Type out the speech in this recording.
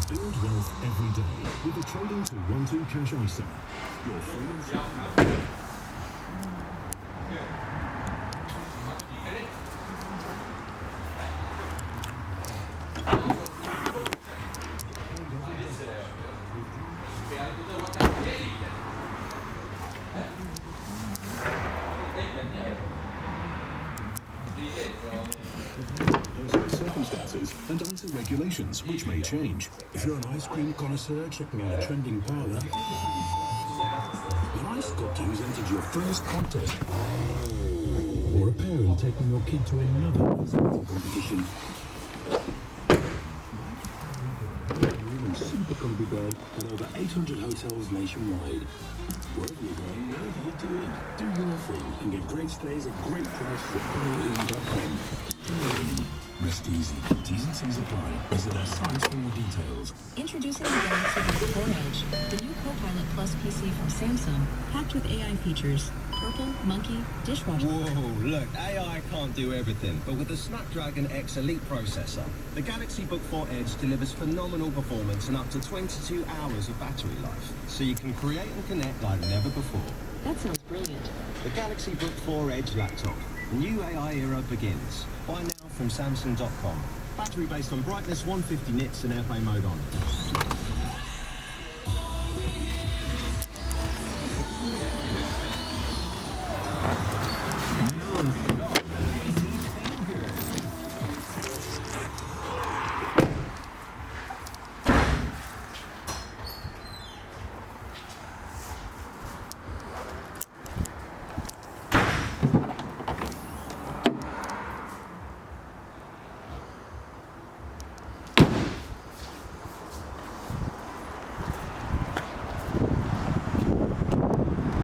Build wealth every day with the trading to 12 Cash ISA. Your free. Circumstances and ISA regulations, which may change. If you're an ice cream connoisseur checking out a trending parlour, your ice got who's entered your first contest, or a parent taking your kid to another ice skating competition. Even super comfy bed with over 800 hotels nationwide. Wherever you're going, wherever you're doing, do your thing and get great stays at great prices at buying.com. Rest easy. T's and C's apply. Visit our site for more details. Introducing the Galaxy Book 4 Edge, the new Copilot Plus PC from Samsung, packed with AI features. Purple, monkey, dishwasher. Whoa, look, AI can't do everything, but with the Snapdragon X Elite processor, the Galaxy Book 4 Edge delivers phenomenal performance and up to 22 hours of battery life, so you can create and connect like never before. That sounds brilliant. The Galaxy Book 4 Edge laptop. The new AI era begins. Buy now from Samsung.com. Battery based on brightness, 150 nits and airplane mode on.